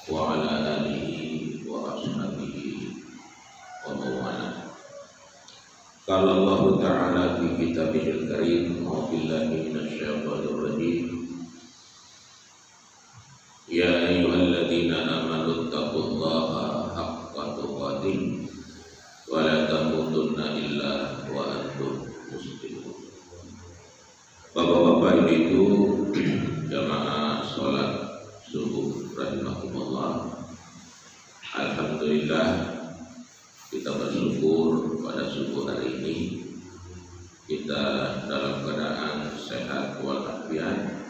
وعلى آله وأصحابه ومن والاه. قال الله تعالى في كتابه الكريم: أعوذ بالله من الشيطان الرجيم. يا أيها الذين آمنوا اتقوا الله حق تقاته ولا تموتن إلا وأنتم مسلمون. Bapak-bapak, ibu-ibu, jamaah sholat subuh rahimakumullah. Alhamdulillah, kita bersyukur pada subuh hari ini kita dalam keadaan sehat walafiat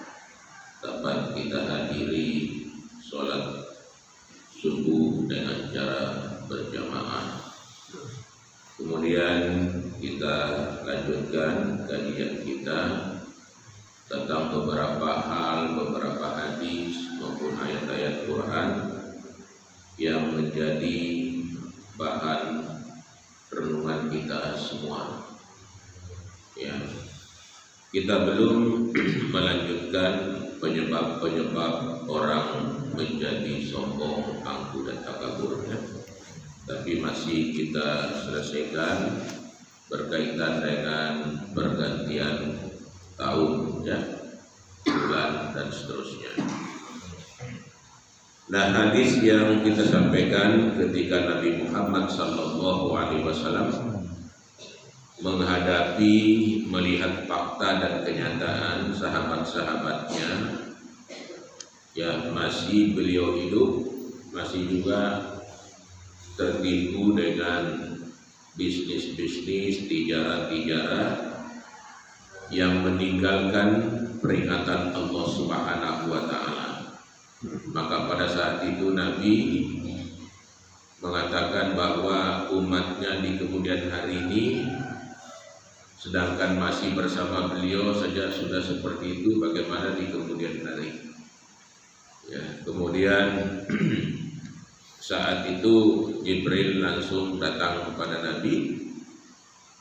dapat kita hadiri sholat subuh dengan cara berjamaah. Kemudian kita lanjutkan kajian kita tentang beberapa hal, beberapa hadis maupun ayat-ayat Quran yang menjadi bahan renungan kita semua. Ya, kita belum melanjutkan penyebab-penyebab orang menjadi sombong, angkuh dan takabur, ya. Tapi masih kita selesaikan berkaitan dengan pergantian tahun, ya, bulan dan seterusnya. Nah, hadis yang kita sampaikan ketika Nabi Muhammad SAW menghadapi, melihat fakta dan kenyataan sahabat-sahabatnya, ya, masih beliau hidup, masih juga tertipu dengan bisnis-bisnis, tijarah-tijarah yang meninggalkan peringatan Allah Subhanahu wa Ta'ala. Maka pada saat itu Nabi mengatakan bahwa umatnya di kemudian hari ini, sedangkan masih bersama beliau saja sudah seperti itu, bagaimana di kemudian hari. Ya, kemudian saat itu Jibril langsung datang kepada Nabi.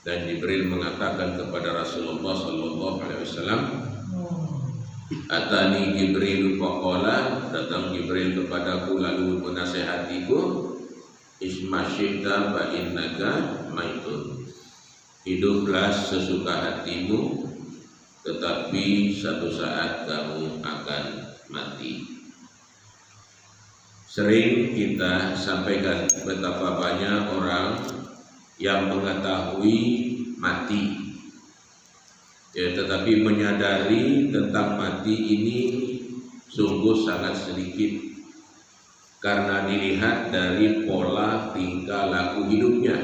Dan Jibril mengatakan kepada Rasulullah SAW, Atani Jibril faqala, datang Jibril kepadaku lalu menasihatiku, Isma syi'ta fa innaka maitun. Hiduplah sesuka hatimu, tetapi satu saat kamu akan mati. Sering kita sampaikan betapa banyak orang yang mengetahui mati, ya, tetapi menyadari tentang mati ini sungguh sangat sedikit, karena dilihat dari pola tingkah laku hidupnya,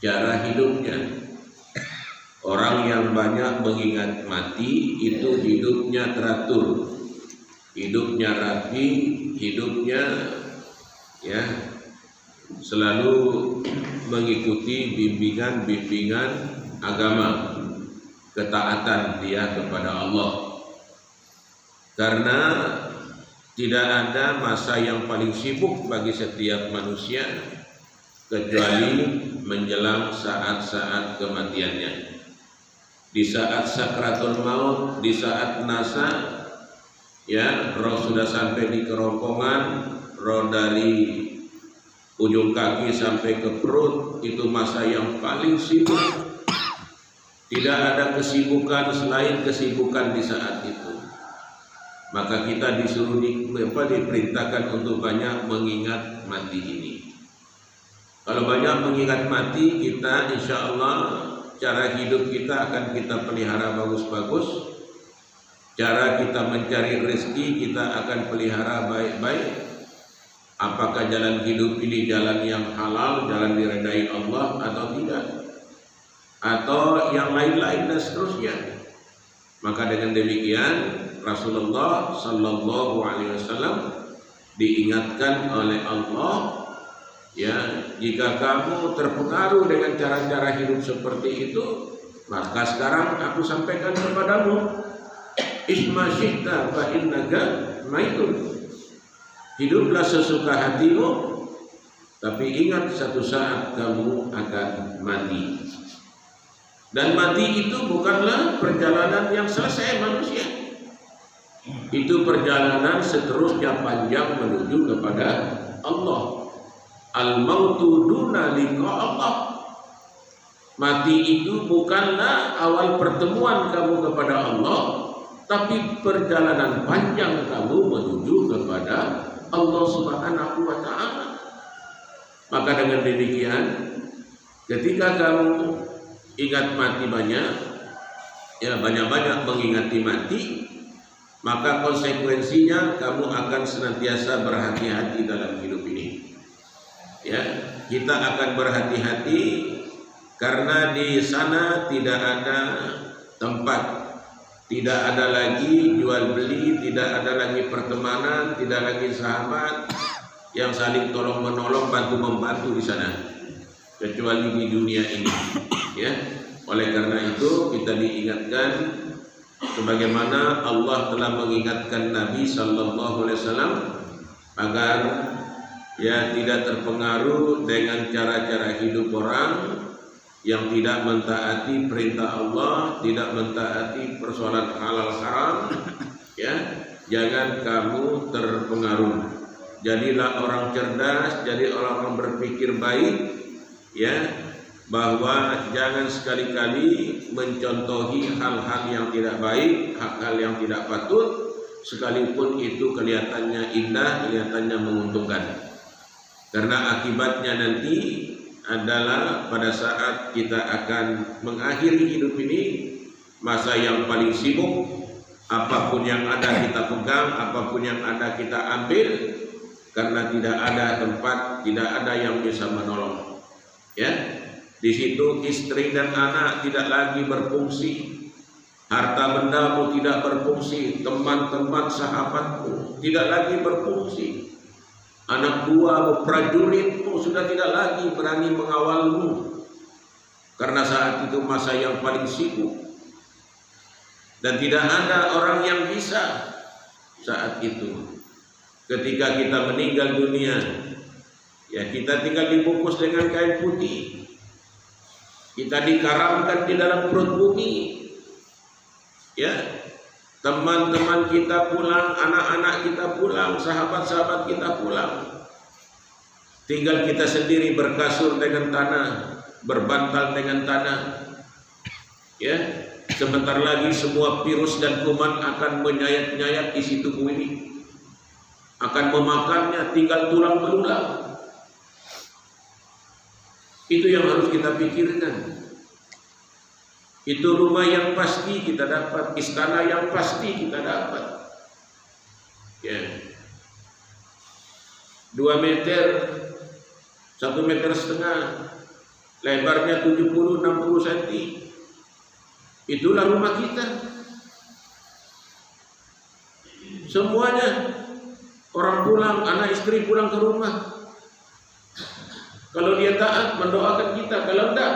cara hidupnya. Orang yang banyak mengingat mati itu hidupnya teratur, hidupnya rapi, hidupnya, ya, selalu mengikuti bimbingan-bimbingan agama, ketaatan dia kepada Allah. Karena tidak ada masa yang paling sibuk bagi setiap manusia kecuali menjelang saat-saat kematiannya. Di saat sakratul maut, di saat nasa, ya, roh sudah sampai di kerongkongan, roh dari ujung kaki sampai ke perut, itu masa yang paling sibuk. Tidak ada kesibukan selain kesibukan di saat itu. Maka kita disuruh diperintahkan untuk banyak mengingat mati ini. Kalau banyak mengingat mati, kita insya Allah cara hidup kita akan kita pelihara bagus-bagus. Cara kita mencari rezeki kita akan pelihara baik-baik. Apakah jalan hidup ini jalan yang halal, jalan diridai Allah atau tidak, atau yang lain-lain dan seterusnya. Maka dengan demikian Rasulullah Sallallahu Alaihi Wasallam diingatkan oleh Allah, ya, jika kamu terpengaruh dengan cara-cara hidup seperti itu, maka sekarang aku sampaikan kepadamu, Isma syi'ta fa innaka maitun. Hiduplah sesuka hatimu, tapi ingat satu saat kamu akan mati. Dan mati itu bukanlah perjalanan yang selesai manusia. Itu perjalanan seterusnya panjang menuju kepada Allah. Al-mautu duna liqa Allah. Mati itu bukanlah awal pertemuan kamu kepada Allah, tapi perjalanan panjang kamu menuju kepada Allah Subhanahu wa ta'ala. Maka dengan demikian, ketika kamu ingat mati banyak, ya banyak-banyak mengingati mati, maka konsekuensinya kamu akan senantiasa berhati-hati dalam hidup ini. Ya, kita akan berhati-hati karena di sana tidak ada tempat, tidak ada lagi jual beli, tidak ada lagi pertemanan, tidak lagi sahabat yang saling tolong menolong, bantu membantu di sana, kecuali di dunia ini. Ya, oleh karena itu kita diingatkan sebagaimana Allah telah mengingatkan Nabi Sallallahu Alaihi Wasallam agar ya tidak terpengaruh dengan cara-cara hidup orang yang tidak mentaati perintah Allah, tidak mentaati persoalan halal haram. Ya, jangan kamu terpengaruh. Jadilah orang cerdas, jadi orang berpikir baik, ya, bahwa jangan sekali-kali mencontohi hal-hal yang tidak baik, hal-hal yang tidak patut, sekalipun itu kelihatannya indah, kelihatannya menguntungkan. Karena akibatnya nanti adalah pada saat kita akan mengakhiri hidup ini, masa yang paling sibuk, apapun yang ada kita pegang, apapun yang ada kita ambil, karena tidak ada tempat, tidak ada yang bisa menolong. Ya, di situ istri dan anak tidak lagi berfungsi, harta bendamu tidak berfungsi, teman-teman sahabatmu tidak lagi berfungsi. Anak buahmu, prajuritmu sudah tidak lagi berani mengawalmu, karena saat itu masa yang paling sibuk dan tidak ada orang yang bisa saat itu. Ketika kita meninggal dunia, ya kita tinggal dibungkus dengan kain putih, kita dikaramkan di dalam perut bumi. Ya, teman-teman kita pulang, anak-anak kita pulang, sahabat-sahabat kita pulang. Tinggal kita sendiri berkasur dengan tanah, berbantal dengan tanah. Ya, sebentar lagi semua virus dan kuman akan menyayat-nyayat isi tubuh ini, akan memakannya, tinggal tulang belulang. Itu yang harus kita pikirkan. Itu rumah yang pasti kita dapat, istana yang pasti kita dapat. Ya, 2 meter, 1,5 meter, lebarnya 70-60 cm. Itulah rumah kita. Semuanya, orang pulang, anak istri pulang ke rumah. Kalau dia taat mendoakan kita, kalau enggak,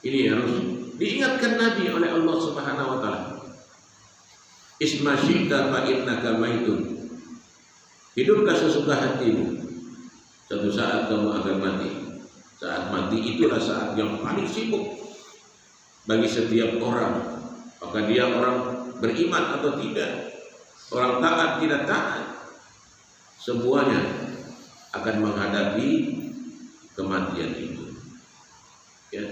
ini harus diingatkan Nabi oleh Allah Subhanahu wa taala. Isma syi'ta fa innaka maitun. Hiduplah sesuka hatimu. Suatu saat kamu akan mati. Saat mati itulah saat yang paling sibuk bagi setiap orang. Apakah dia orang beriman atau tidak, orang taat tidak taat, semuanya akan menghadapi kematian itu. Ya.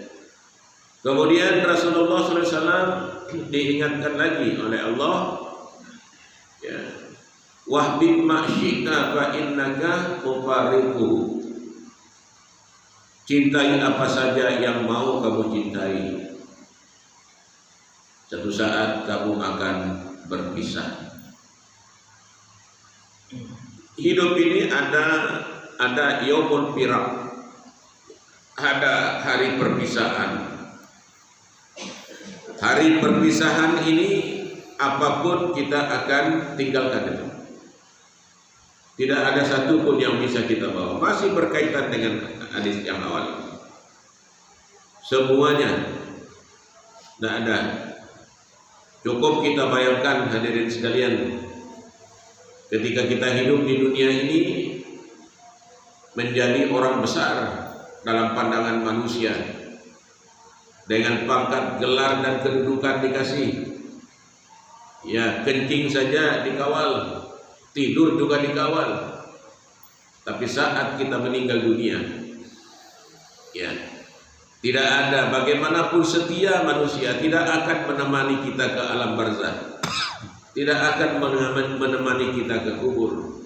Kemudian Rasulullah SAW diingatkan lagi oleh Allah, ya, wahbib ma'syita fa innaka mufariqu. Cintai apa saja yang mau kamu cintai, satu saat kamu akan berpisah. Hidup ini ada yaumul firaq, ada hari perpisahan. Hari perpisahan ini apapun kita akan tinggalkan. Tidak ada satupun yang bisa kita bawa. Masih berkaitan dengan hadis yang awal. Semuanya tidak ada. Cukup kita bayangkan hadirin sekalian, ketika kita hidup di dunia ini menjadi orang besar dalam pandangan manusia, dengan pangkat, gelar dan kedudukan dikasih. Ya, kencing saja dikawal, tidur juga dikawal. Tapi saat kita meninggal dunia, ya, tidak ada, bagaimanapun setia manusia tidak akan menemani kita ke alam barzakh, tidak akan menemani kita ke kubur.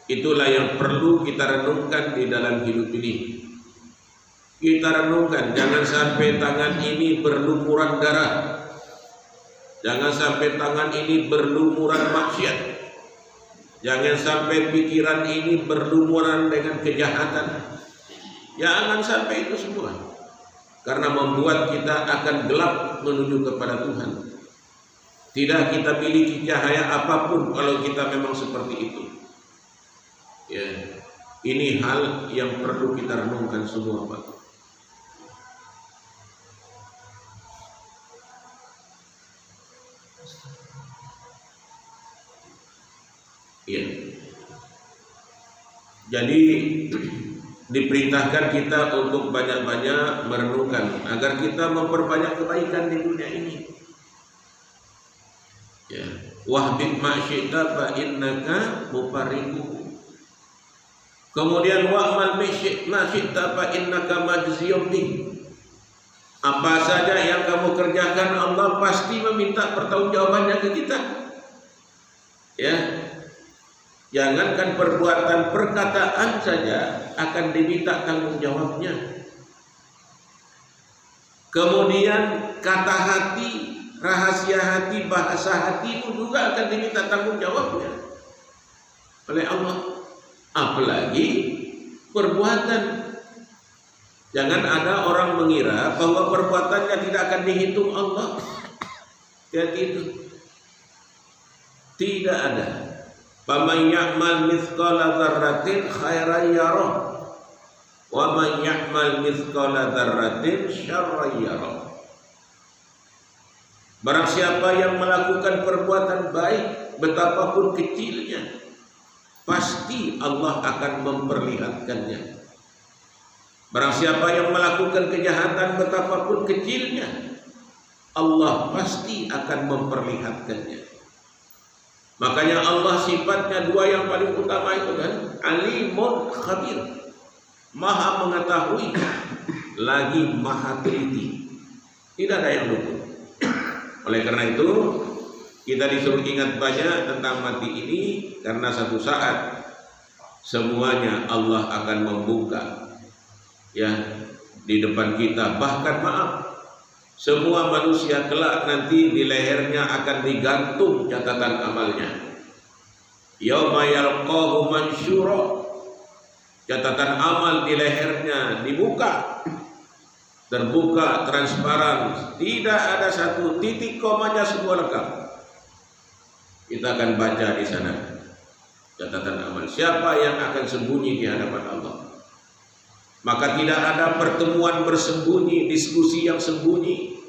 Itulah yang perlu kita renungkan di dalam hidup ini. Kita renungkan, jangan sampai tangan ini berlumuran darah, jangan sampai tangan ini berlumuran maksiat, jangan sampai pikiran ini berlumuran dengan kejahatan. Jangan sampai itu semua, karena membuat kita akan gelap menuju kepada Tuhan. Tidak kita miliki cahaya apapun kalau kita memang seperti itu. Ya, ini hal yang perlu kita renungkan semua, Pak. Ya. Jadi diperintahkan kita untuk banyak-banyak merenungkan agar kita memperbanyak kebaikan di dunia ini. Ya, wahbib ma'syi'ta fa innaka mufarriquhu. Kemudian wa'mal ma'syi'ta fa innaka majziyun bih. Apa saja yang kamu kerjakan, Allah pasti meminta pertanggungjawabannya ke kita. Ya. Jangankan perbuatan, perkataan saja akan diminta tanggung jawabnya. Kemudian kata hati, rahasia hati, bahasa hati itu juga akan diminta tanggung jawabnya oleh Allah. Apalagi perbuatan. Jangan ada orang mengira bahwa perbuatannya tidak akan dihitung Allah. Tidak itu. Tidak ada. Faman ya'mal mithqala dzarratin khairan yarah wa man ya'mal mithqala dzarratin syarran yarah. Barang siapa yang melakukan perbuatan baik betapapun kecilnya, pasti Allah akan memperlihatkannya. Barang siapa yang melakukan kejahatan betapapun kecilnya, Allah pasti akan memperlihatkannya. Makanya Allah sifatnya dua yang paling utama itu kan, alimun khabir, maha mengetahui lagi maha teliti, tidak ada yang luput. Oleh karena itu kita disuruh ingat banyak tentang mati ini, karena satu saat semuanya Allah akan membuka ya di depan kita. Bahkan maaf, semua manusia kelak nanti di lehernya akan digantung catatan amalnya. Yauma yalqahu mansyura. Catatan amal di lehernya dibuka. Terbuka, transparan. Tidak ada satu titik komanya, semua lengkap. Kita akan baca di sana catatan amal. Siapa yang akan sembunyi di hadapan Allah? Maka tidak ada pertemuan bersembunyi, diskusi yang sembunyi,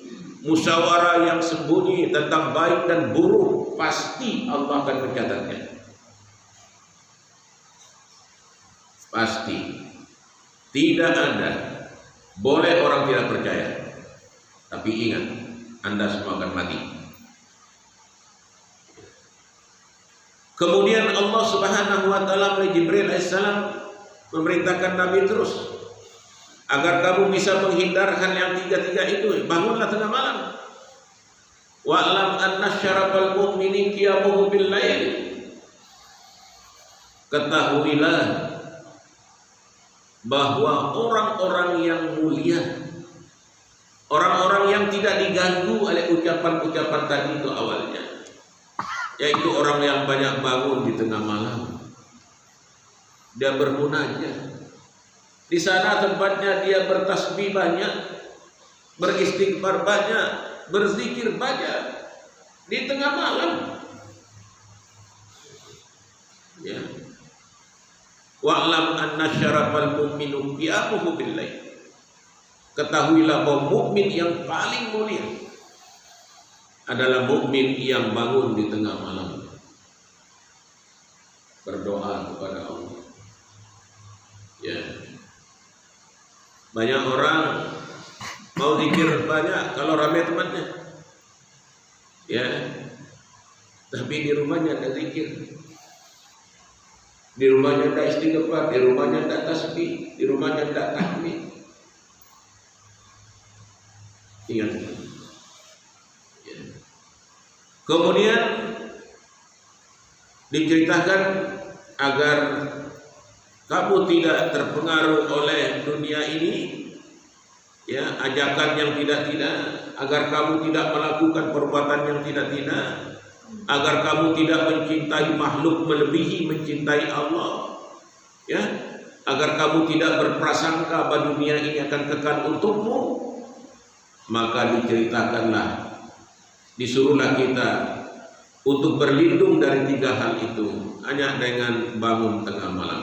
musyawarah yang sembunyi tentang baik dan buruk. Pasti Allah akan mencatatnya. Pasti. Tidak ada. Boleh orang tidak percaya, tapi ingat, Anda semua akan mati. Kemudian Allah Subhanahu wa taala melalui Jibril alaihissalam memerintahkan Nabi terus agar kamu bisa menghindar hal yang tiga-tiga itu. Bangunlah tengah malam. Wa'lam anna syarafal mu'minin qiyamuhu bil lail. Ketahuilah bahwa orang-orang yang mulia, orang-orang yang tidak diganggu oleh ucapan-ucapan tadi itu awalnya, yaitu orang yang banyak bangun di tengah malam. Dia bermunajat. Di sana tempatnya dia bertasbih banyak, beristighfar banyak, berzikir banyak di tengah malam. Ya. Wa'lam anna syarafal mu'minu qiyamuhu bil lail. Ketahuilah bahwa mukmin yang paling mulia adalah mukmin yang bangun di tengah malam berdoa kepada Allah. Ya. Banyak orang mau zikir banyak kalau ramai temannya, ya. Tapi di rumahnya ada zikir, di rumahnya ada istighfar, di rumahnya ada tasbih, di rumahnya ada tahmid. Ingat. Ya. Kemudian diceritakan agar kamu tidak terpengaruh oleh dunia ini, ya, ajakan yang tidak-tidak, agar kamu tidak melakukan perbuatan yang tidak-tidak, agar kamu tidak mencintai makhluk melebihi mencintai Allah, ya, agar kamu tidak berprasangka bahwa dunia ini akan kekal untukmu. Maka diceritakanlah, disuruhlah kita untuk berlindung dari 3 hal itu hanya dengan bangun tengah malam,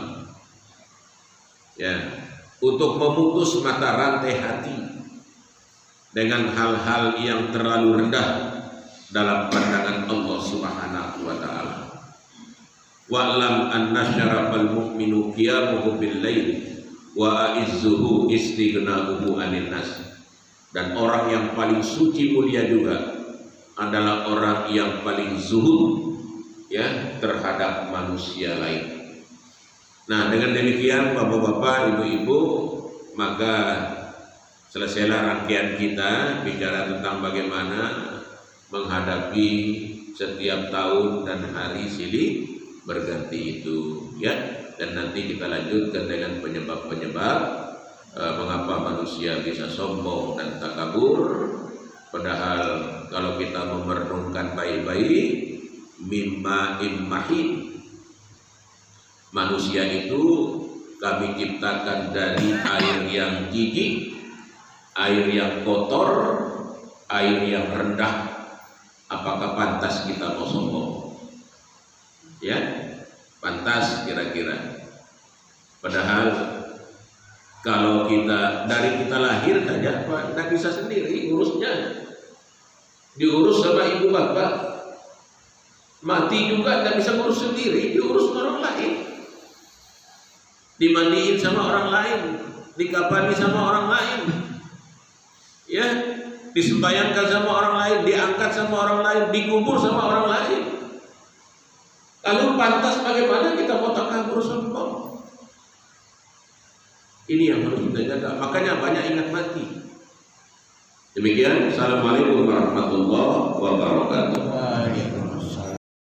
ya, untuk memutus mata rantai hati dengan hal-hal yang terlalu rendah dalam pandangan Allah Subhanahu wa taala. Wa'lam anna syarafal mu'minu qiyamuhu bil lail wa a'izzuhu istighna'uhu 'anil nas. Dan orang yang paling suci mulia juga adalah orang yang paling zuhud, ya, terhadap manusia lain. Nah, dengan demikian Bapak-bapak, Ibu-ibu, maka selesailah rangkaian kita bicara tentang bagaimana menghadapi setiap tahun dan hari silih berganti itu, ya. Dan nanti kita lanjutkan dengan penyebab-penyebab mengapa manusia bisa sombong dan takabur. Padahal kalau kita merenungkan baik-baik, mimma immahin, manusia itu kami ciptakan dari air yang jijik, air yang kotor, air yang rendah. Apakah pantas kita mau sombong? Ya, pantas kira-kira. Padahal kalau kita dari kita lahir saja, Pak, tidak bisa sendiri urusnya. Diurus sama ibu bapak. Mati juga tidak bisa ngurus sendiri, diurus orang lain. Dimandiin sama orang lain, dikafani sama orang lain, ya, disembayangkan sama orang lain, diangkat sama orang lain, dikubur sama orang lain. Lalu pantas bagaimana kita mau takabur sombong? Ini yang harus kita jaga. Makanya banyak ingat mati. Demikian. Assalamualaikum warahmatullahi wabarakatuh.